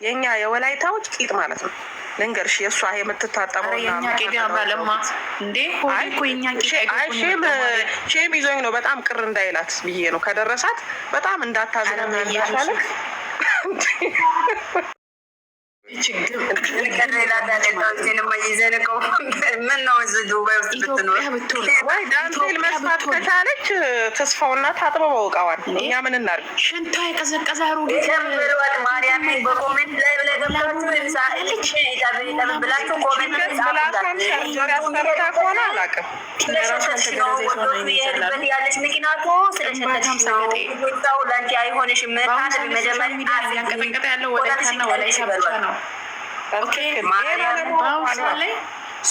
የኛ የወላይታዎች ቂጥ ማለት ነው። ልንገርሽ የእሷ የምትታጠበው ሼም ይዞኝ ነው በጣም ቅር እንዳይላት ብዬ ነው። ከደረሳት በጣም እንዳታዝነ ያሻለክ ዳንቴል መስፋት ከቻለች ተስፋውና ታጥበው እቃዋን እኛ ምን እናድርግ? ሽንቷ የቀዘቀዘ በኮሜንት ላይ ያሰርታ ከሆነ አላውቅም ያለች ምክንያቱ ስለሸተች ነው። ለአንቺ አይሆንሽም።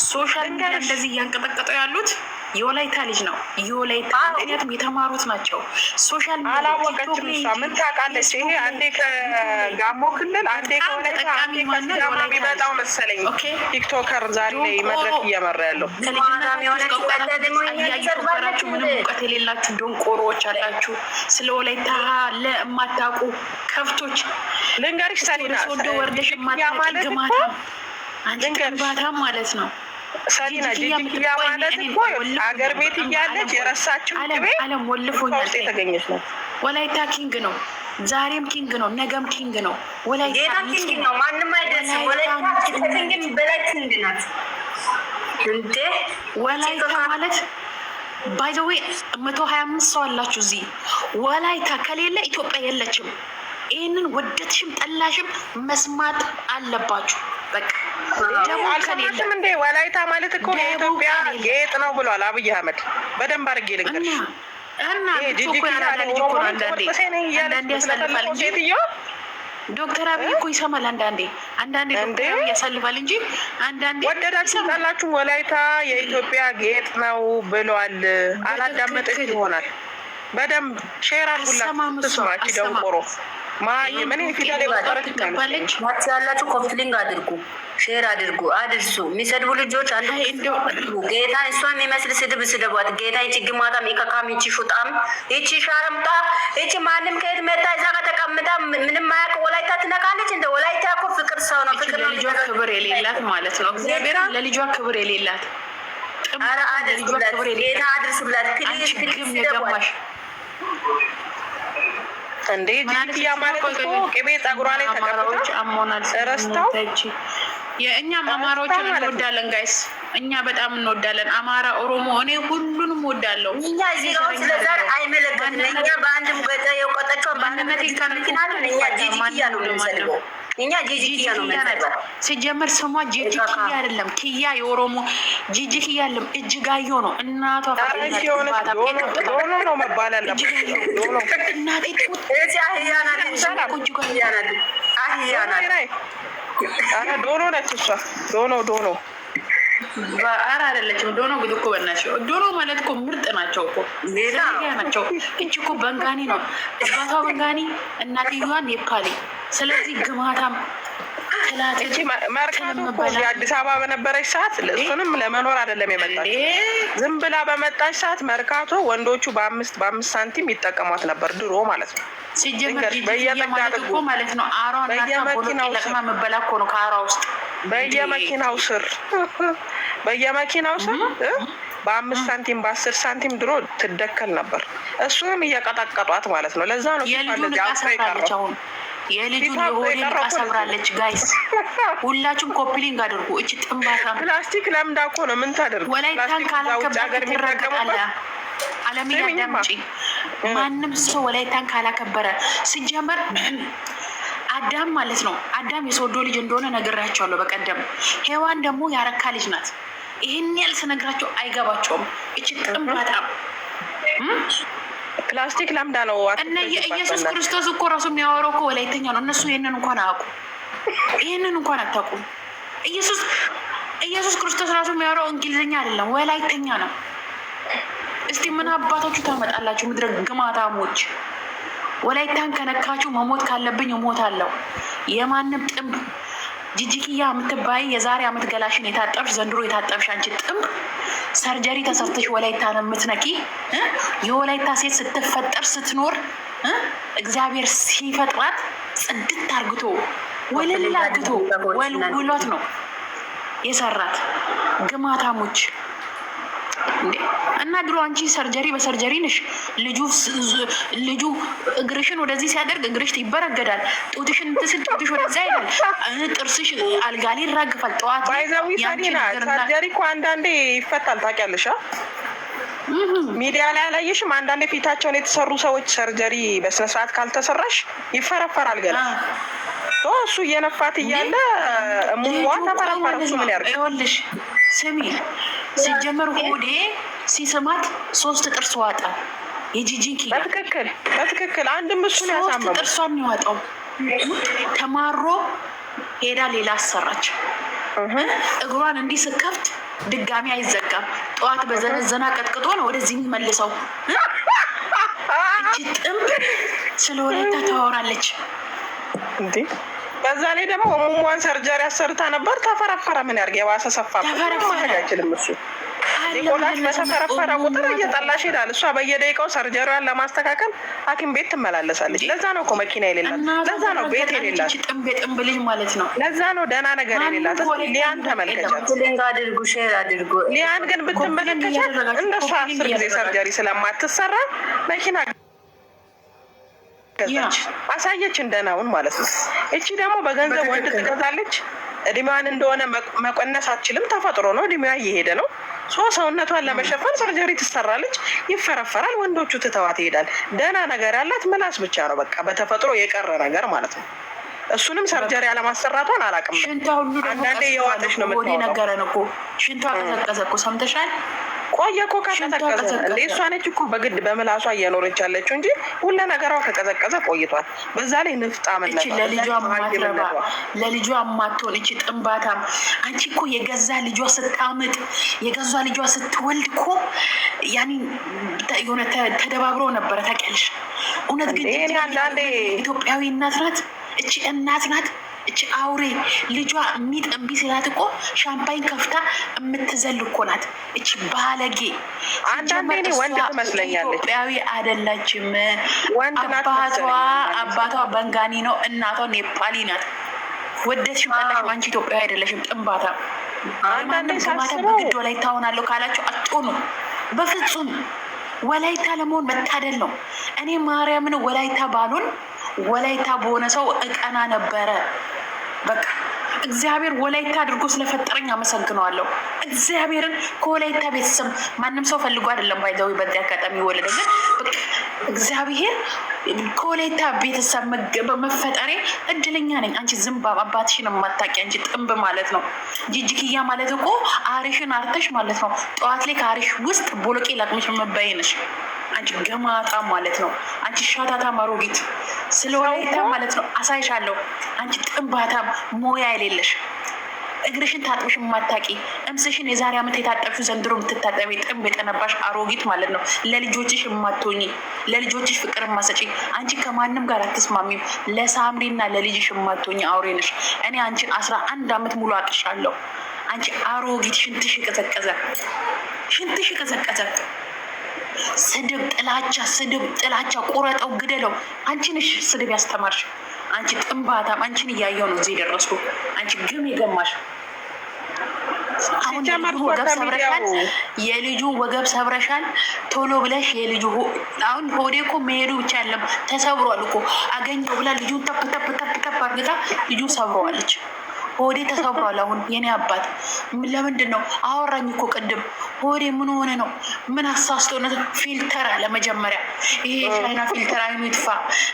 ሶሻል ሚዲያ እንደዚህ እያንቀጠቀጡ ያሉት የወላይታ ልጅ ነው። የወላይታ ምክንያቱም የተማሩት ናቸው። ሶሻል ሚዲያ አላወቀችም። እሷ ምን ታውቃለች? ይሄ አንዴ ከጋሞ ክልል አንዴ ከወላይታ አንዴ ከሲዳማ የሚመጣው መሰለኝ ቲክቶከር ዛሬ ላይ መድረክ እየመራ ያለው እያየራችሁ ምንም እውቀት የሌላችሁ ደንቆሮዎች አላችሁ። ስለ ወላይታ ለማታውቁ ከብቶች ልንገርሽ ሰሊና ወደ ወርደሽ ማታውቂ ግማታ አንቺ ግንባታም ማለት ነው። ሰሊና ጂጂኪያ ማለት እኮ አገር ቤት እያለች የረሳችው ዓለም ወልፎኛል የተገኘች ነው። ወላይታ ኪንግ ነው። ዛሬም ኪንግ ነው። ነገም ኪንግ ነው። ወላይታ ኪንግ ነው። ማንም አይደርስም። ወላይታ ኪንግ በላይ ኪንግ ናት እንዴ! ወላይታ ማለት ባይ ዘ ዌይ 125 ሰው አላችሁ እዚህ። ወላይታ ከሌለ ኢትዮጵያ የለችም። ይህንን ወደድሽም ጠላሽም መስማት አለባችሁ። በቃ አልሰማሽም እንዴ? ወላይታ ማለት እኮ የኢትዮጵያ ጌጥ ነው ብሏል አብይ አህመድ። በደንብ አድርጌ ልንገርሽ እና ዶክተር አብይ እኮ ይሰማል። አንዳንዴ ዶክተር አብይ ያሳልፋል እንጂ አንዳንዴ ወደዳችሁ ጠላችሁ ወላይታ የኢትዮጵያ ጌጥ ነው ብሏል። አላዳመጠች ይሆናል። በደንብ ሼር አድርጉላት ትስማች ደንቆሮ ምን ፊደል የቆጠረች ይባለች ያላችሁ ኮፍሊንግ አድርጉ፣ ሼር አድርጉ፣ አድርሱ። የሚሰድቡ ልጆች አንዱ ጌታ እሷ የሚመስል ስድብ ስደቧት። ጌታ ይቺ ግማታ ሚከካም ይቺ ሹጣም ይቺ ሻረምጣ ይቺ ማንም ከየት መጣ እዛ ጋር ተቀምጣ ምንም ማያውቅ ወላይታ ትነካለች። እንደ ወላይታ እኮ ፍቅር ሰው ነው። ፍቅር ለልጇ ክብር የሌላት ማለት ነው። እግዚአብሔር ለልጇ ክብር የሌላት። ኧረ አድርሱላት፣ ጌታ አድርሱላት። ፕሊዝ ፕሊዝ ስደቧት እንዴ ጂጂኪያ ማለት እኮ ቅቤ ጸጉሯ ላይ ተቀብታ አሞናል ረስታው። የእኛም አማራዎችን እንወዳለን ጋይስ፣ እኛ በጣም እንወዳለን። አማራ፣ ኦሮሞ፣ እኔ ሁሉንም እወዳለሁ። እኛ እዚህ ጋር ስለዛር አይመለከትም። እኛ በአንድ ሙገጫ የውቀጠቸው ባንነት ይካልኪናል። እኛ ጂጂኪያ ነው የምንሰድበው። እኛ ጂጂኪያ ነው የምንሰድበው። ሲጀመር ስሟ ጂጂኪያ አይደለም፣ ኪያ የኦሮሞ ጂጂኪያ አይደለም፣ እጅጋየሁ ነው። እናቷ ዶኖ ነው መባል አለበት። እናቴ ዶኖ ነች እሷ። ዶኖ ኧረ አይደለችም። ዶኖ ግን እኮ በእናትሽ ዶኖ ማለት እኮ ምርጥ ናቸው እኮ ናቸው። እቺ እኮ በንጋኒ ነው እባቷ በንጋኒ፣ እናትየዋ ኔፓሊ። ስለዚህ ግማታም መርካቶ እኮ አዲስ አበባ በነበረች ሰዓት እሱንም ለመኖር አይደለም የመጣች። ዝም ብላ በመጣች ሰዓት መርካቶ ወንዶቹ በአምስት ሳንቲም ይጠቀሟት ነበር ድሮ ማለት ነው። ሲጀመር በየመኪናው ማለት ነው። በየመኪናው ስር በ5 ሳንቲም በ10 ሳንቲም ድሮ ትደከል ነበር። እሱንም እየቀጠቀጧት ማለት ነው። ለዛ ነው የልጁን የሆዴን ዕቃ ሰብራለች። ጋይስ ሁላችሁም ኮፒሊንግ አድርጉ። እቺ ጥንባታ ፕላስቲክ ለምዳ እኮ ነው። ምን ታደርጉ? ወላይታን ካላከበረ ትረገጣለህ። አለም ያዳምጪ። ማንም ሰው ወላይታን ካላከበረ ሲጀመር አዳም ማለት ነው። አዳም የሶዶ ልጅ እንደሆነ ነግራቸዋለሁ በቀደም። ሔዋን ደግሞ ያረካ ልጅ ናት። ይህን ያህል ስነግራቸው አይገባቸውም። እቺ ጥንባታ ፕላስቲክ ለምዳ ነው። እና የኢየሱስ ክርስቶስ እኮ ራሱ የሚያወራው እኮ ወላይተኛ ነው። እነሱ ይህንን እንኳን አያውቁ፣ ይህንን እንኳን አታውቁም። ኢየሱስ ክርስቶስ ራሱ የሚያወራው እንግሊዝኛ አይደለም፣ ወላይተኛ ነው። እስቲ ምን አባታችሁ ታመጣላችሁ? ምድረ ግማታሞች። ወላይታን ከነካችሁ መሞት ካለብኝ እሞታለሁ። የማንም ጥንብ ጂጂኪያ የምትባይ የዛሬ ዓመት ገላሽን የታጠብሽ ዘንድሮ የታጠብሽ አንቺ ጥንብ ሰርጀሪ ተሰርተሽ ወላይታ ነው የምትነቂ። የወላይታ ሴት ስትፈጠር ስትኖር እግዚአብሔር ሲፈጥራት ጽድት አርግቶ ወለል አርግቶ ወልውሎት ነው የሰራት። ግማታሞች እና ድሮ አንቺ ሰርጀሪ በሰርጀሪ ነሽ። ልጁ እግርሽን ወደዚህ ሲያደርግ እግርሽ ይበረገዳል። ጡትሽን ትስል ጡትሽ ወደዛ ይላል። ጥርስሽ አልጋ ላይ ይራግፋል። ጠዋት ባይዛዊ ሳዲና ሰርጀሪ እኮ አንዳንዴ ይፈታል። ታውቂያለሽ? ሚዲያ ላይ አላየሽም? አንዳንዴ ፊታቸውን የተሰሩ ሰዎች ሰርጀሪ በስነስርዓት ካልተሰራሽ ይፈረፈራል ገና። እሱ እየነፋት እያለ ሙሟ ተፈረፈረ። እሱ ምን ያርግ? ይኸውልሽ ስሚ፣ ሲጀመር ሆዴ ሲስማት 3 ጥርስ ዋጣ። የጂጂኪ በትክክል አንድም እሱን ያሳመመው 3 ጥርሷን የሚዋጣው ተማሮ ሄዳ ሌላ አሰራች። እግሯን እንዲህ ስከፍት ድጋሚ አይዘጋም። ጠዋት በዘነዘና ቀጥቅጦ ነው ወደዚህ የሚመልሰው። እቺ ጥምብ ስለወለታ ታወራለች እንዴ! በዛ ላይ ደግሞ ሙሟን ሰርጀሪ አሰርታ ነበር። ተፈረፈረ። ምን ያርግ? የባሰ ሰፋ አይችልም እሱ ሊቆላሽ በተፈረፈረ ቁጥር እየጠላሽ ሄዳል። እሷ በየደቂቃው ሰርጀሪዋን ለማስተካከል ሐኪም ቤት ትመላለሳለች። ለዛ ነው እኮ መኪና የሌላት፣ ለዛ ነው ቤት የሌላት፣ ጥንብ ልጅ ማለት ነው። ለዛ ነው ደህና ነገር የሌላት። ሊያን ተመልከቻት። ሊያን ግን ብትመለከቻት እንደሷ 10 ጊዜ ሰርጀሪ ስለማትሰራ መኪና ገዛች፣ አሳየች እንደናውን ማለት ነው። እቺ ደግሞ በገንዘብ ወንድ ትገዛለች። እድሜዋን እንደሆነ መቀነስ አትችልም። ተፈጥሮ ነው፣ እድሜዋ እየሄደ ነው። ሰውነቷን ለመሸፈን ሰርጀሪ ትሰራለች፣ ይፈረፈራል። ወንዶቹ ትተዋት ይሄዳል። ደህና ነገር ያላት ምላስ ብቻ ነው፣ በቃ በተፈጥሮ የቀረ ነገር ማለት ነው። እሱንም ሰርጀሪ አለማሰራቷን አላውቅም። ሽንቷ ሁሉ አንዳንዴ የዋጠች ነው የምትሆነው። ነገረን እኮ ሽንቷ ቀዘቀዘ እኮ ሰምተሻል? ቆየ እኮ ከቀዘቀዘ እንደ እሷ ነች እኮ በግድ በምላሷ እየኖረች ያለችው እንጂ ሁሉ ነገሯ ከቀዘቀዘ ቆይቷል። በዛ ላይ ንፍጣምነት ለልጇ ማትረባ ለልጇ ማትሆን እቺ ጥንባታም። አንቺ እኮ የገዛ ልጇ ስታምጥ የገዛ ልጇ ስትወልድ እኮ ያኔ የሆነ ተደባብሮ ነበረ ታውቂያለሽ። እውነት ግን ኢትዮጵያዊ እናት ናት እቺ እናት ናት። እቺ አውሬ ልጇ ሚጥ እምቢ ሲላት እኮ ሻምፓኝ ከፍታ የምትዘል እኮ ናት። እቺ ባለጌ አንዳንዴ ወንድ ትመስለኛለች። ኢትዮጵያዊ አይደላችም። አባቷ በንጋኒ ነው፣ እናቷ ኔፓሊ ናት። ወደድሽም ጠላሽም አንቺ ኢትዮጵያዊ አይደለሽም። ጥንባታ አንዳንዴ ሳስበው በግድ ወላይታ ሆናለሁ ካላችሁ አትሆኑ በፍጹም። ወላይታ ለመሆን መታደል ነው። እኔ ማርያምን ወላይታ ባሉን ወላይታ በሆነ ሰው እቀና ነበረ። በቃ እግዚአብሔር ወላይታ አድርጎ ስለፈጠረኝ አመሰግነዋለሁ። እግዚአብሔርን ከወላይታ ቤተሰብ ማንም ሰው ፈልጎ አይደለም ባይዘው በዚህ አጋጣሚ ወለደ። ግን በቃ እግዚአብሔር ከወላይታ ቤተሰብ በመፈጠሬ እድለኛ ነኝ። አንቺ ዝምባ አባትሽን የማታውቂ አንቺ ጥንብ ማለት ነው። ጂጂክያ ማለት እኮ አሪሽን አርተሽ ማለት ነው። ጠዋት ላይ ከአሪሽ ውስጥ ቦሎቄ ላቅምሽ መባይ ነሽ አንቺ ገማጣ ማለት ነው። አንቺ ሻታታ ማሮጊት ስለወላይታ ማለት ነው አሳይሻለሁ። አንቺ ጥንባታም ሞያ የሌለሽ እግርሽን ታጥብሽ የማታቂ እምስሽን የዛሬ ዓመት የታጠብሽ ዘንድሮ የምትታጠቢ ጥንብ የጠነባሽ አሮጊት ማለት ነው። ለልጆችሽ የማትሆኚ ለልጆችሽ ፍቅር የማሰጪ አንቺ ከማንም ጋር አትስማሚም። ለሳምሪና ለልጅሽ የማትሆኚ አውሬ ነሽ። እኔ አንቺን 11 ዓመት ሙሉ አቅሻለሁ። አንቺ አሮጊት ሽንትሽ ቀዘቀዘ። ስድብ ጥላቻ ቁረጠው ግደለው። አንቺ ነሽ ስድብ ያስተማርሽ። አንቺ ጥንባታም አንቺን እያየው ነው እዚህ የደረስኩ። አንቺ ግም የገማሽ አሁን የልጁ ወገብ ሰብረሻል። ቶሎ ብለሽ የልጁ አሁን ሆዴ እኮ መሄዱ ብቻ ያለም ተሰብሯል እኮ አገኘው ብላ ልጁን ተፕ አርግታ ልጁ ሰብረዋለች። ሆዴ ተሰብሯል። አሁን የኔ አባት ለምንድን ነው አወራኝ እኮ ቅድም። ሆዴ ምን ሆነ ነው? ምን አሳስቶነት? ፊልተር አለ መጀመሪያ። ይሄ ቻይና ፊልተር አይኑ ይጥፋ።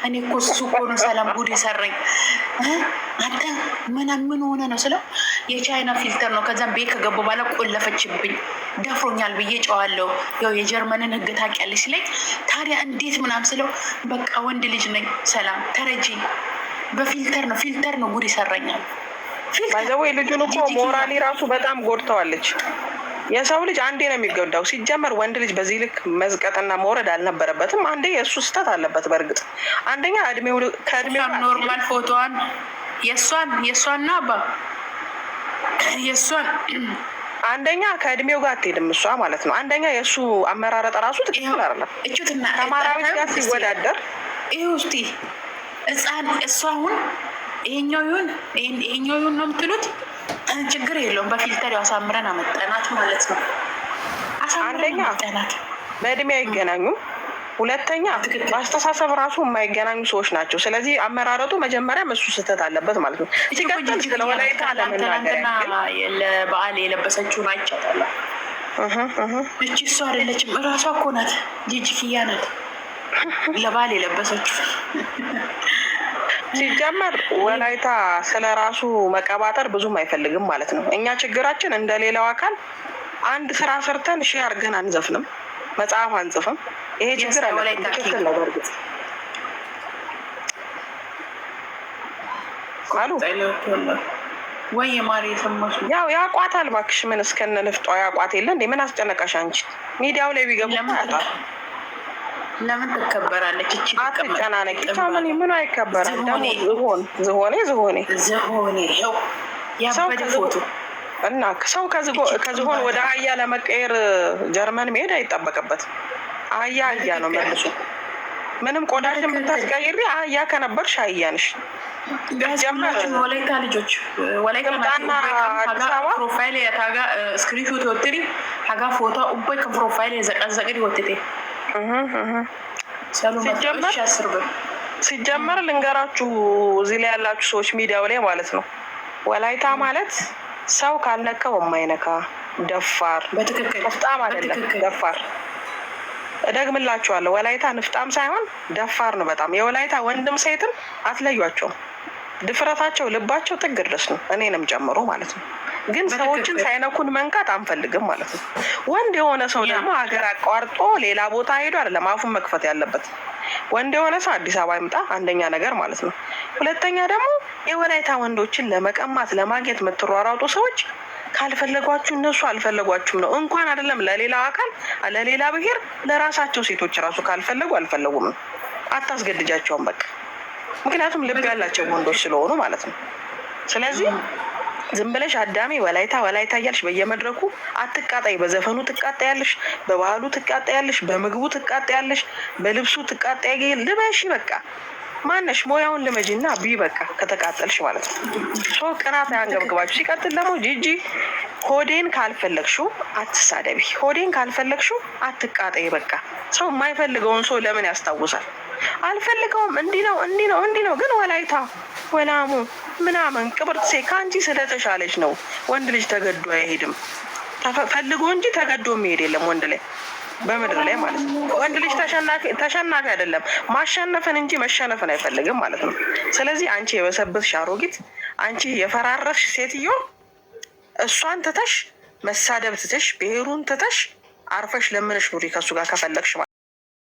እኔ እኮ እሱ እኮ ነው ሰላም ጉድ የሰረኝ። አንተ ምን ሆነ ነው ስለው የቻይና ፊልተር ነው። ከዛም ቤት ከገቡ በኋላ ቆለፈችብኝ። ደፍሮኛል ብዬ ጨዋለሁ። ያው የጀርመንን ሕግ ታውቂያለሽ ሲለኝ ታዲያ እንዴት ምናምን ስለው በቃ ወንድ ልጅ ነኝ ሰላም ተረጂ። በፊልተር ነው ጉድ ይሰራኛል። ባይዘወይ ልጁን እኮ ሞራሊ ራሱ በጣም ጎድተዋለች። የሰው ልጅ አንዴ ነው የሚጎዳው። ሲጀመር ወንድ ልጅ በዚህ ልክ መዝቀጥና መውረድ አልነበረበትም። አንዴ የእሱ ስህተት አለበት። በእርግጥ አንደኛ ከእድሜው ኖርማል ፎቶዋን የእሷን አንደኛ ከእድሜው ጋር አትሄድም እሷ ማለት ነው። አንደኛ የእሱ አመራረጥ ራሱ ትክክል አይደለም። ከማራዊት ጋር ሲወዳደር ይህ ውስጥ ህፃን እሷ አሁን ይሄኛው ይሁን ነው የምትሉት? ችግር የለውም። በፊልተር አሳምረን አመጣናት ማለት ነው። አንደኛ በእድሜ አይገናኙም፣ ሁለተኛ በአስተሳሰብ ራሱ የማይገናኙ ሰዎች ናቸው። ስለዚህ አመራረጡ መጀመሪያም እሱ ስህተት አለበት ማለት ነው። ሲቀጥል ስለወላይታ ትናንትና ለበዓል የለበሰችውን አይቻታለሁ። እቺ እሷ አይደለችም፣ እራሷ እኮ ናት። ጂጂኪያ ናት ለበዓል የለበሰችው። ሲጀመር ወላይታ ስለ ራሱ መቀባጠር ብዙም አይፈልግም ማለት ነው። እኛ ችግራችን እንደሌላው አካል አንድ ስራ ሰርተን ሺህ አድርገን አንዘፍንም፣ መጽሐፍ አንጽፍም። ይሄ ችግር አለ። ትክክል ነው። በእርግጥ አሉ ወይ ማሪ ሰማሽ? ያው ያቋታል። እባክሽ ምን እስከነ ልፍጧ ያቋት የለ እንዴ? ምን አስጨነቀሽ አንቺ? ሚዲያው ላይ ቢገቡ ያጣል። ለምን ትከበራለች? እቺ አትጨናነቂ። ምን ምን አይከበራል ደግሞ። ዝሆኔ ያበደ ፎቶ እና ሰው ከዝሆን ወደ አህያ ለመቀየር ጀርመን መሄድ አይጠበቅበትም። አህያ ነው መልሶ። ምንም ቆዳሽን ብታስቀይሪ አህያ ከነበርሽ አህያ ነሽ። ወላይታ ልጆች ወላይታና ፕሮፋይል ታጋ ስክሪንሾት ወጥሪ ሀጋ ፎቶ ኡቦይ ከፕሮፋይል የዘቀዘቅድ ወጥቴ ሲጀመር ልንገራችሁ፣ እዚህ ላይ ያላችሁ ሰዎች ሚዲያው ላይ ማለት ነው፣ ወላይታ ማለት ሰው ካልነካው የማይነካ ደፋር፣ ንፍጣም አይደለም ደፋር። እደግምላችኋለሁ፣ ወላይታ ንፍጣም ሳይሆን ደፋር ነው በጣም። የወላይታ ወንድም ሴትም አትለዩቸውም። ድፍረታቸው ልባቸው ጥግ ድረስ ነው፣ እኔንም ጨምሮ ማለት ነው። ግን ሰዎችን ሳይነኩን መንካት አንፈልግም ማለት ነው። ወንድ የሆነ ሰው ደግሞ ሀገር አቋርጦ ሌላ ቦታ ሄዶ አይደለም አፉን መክፈት ያለበት። ወንድ የሆነ ሰው አዲስ አበባ ይምጣ፣ አንደኛ ነገር ማለት ነው። ሁለተኛ ደግሞ የወላይታ ወንዶችን ለመቀማት ለማግኘት የምትሯሯጡ ሰዎች ካልፈለጓችሁ እነሱ አልፈለጓችሁም ነው። እንኳን አይደለም ለሌላው አካል ለሌላ ብሔር ለራሳቸው ሴቶች ራሱ ካልፈለጉ አልፈለጉም ነው። አታስገድጃቸውም በቃ። ምክንያቱም ልብ ያላቸው ወንዶች ስለሆኑ ማለት ነው። ስለዚህ ዝም ብለሽ አዳሜ ወላይታ እያልሽ በየመድረኩ አትቃጣይ። በዘፈኑ ትቃጣያለሽ፣ በባህሉ ትቃጣያለሽ፣ በምግቡ ትቃጣያለሽ፣ በልብሱ ትቃጣይ። ልበሺ በቃ። ማነሽ ሞያውን ልመጂና ቢ በቃ ከተቃጠልሽ ማለት ነው። ቅናት ያንገብግባችሁ። ሲቀጥል ደግሞ ጂጂ ሆዴን ካልፈለግሽው አትሳደቢ፣ ሆዴን ካልፈለግሽው አትቃጣይ። በቃ ሰው የማይፈልገውን ሰው ለምን ያስታውሳል? አልፈልገውም እንዲህ ነው። ግን ወላይታ ወላሙ ምናምን ቅብርትሴ ከአንቺ ስለተሻለች ነው። ወንድ ልጅ ተገዶ አይሄድም። ፈልጎ እንጂ ተገዶ የሚሄድ የለም ወንድ ላይ በምድር ላይ ማለት ነው። ወንድ ልጅ ተሸናፊ አይደለም፣ ማሸነፍን እንጂ መሸነፍን አይፈልግም ማለት ነው። ስለዚህ አንቺ የበሰበስሽ አሮጊት፣ አንቺ የፈራረስሽ ሴትዮ እሷን ትተሽ መሳደብ ትተሽ ብሔሩን ትተሽ አርፈሽ ለምንሽ ኑሪ ከሱ ጋር ከፈለግሽ።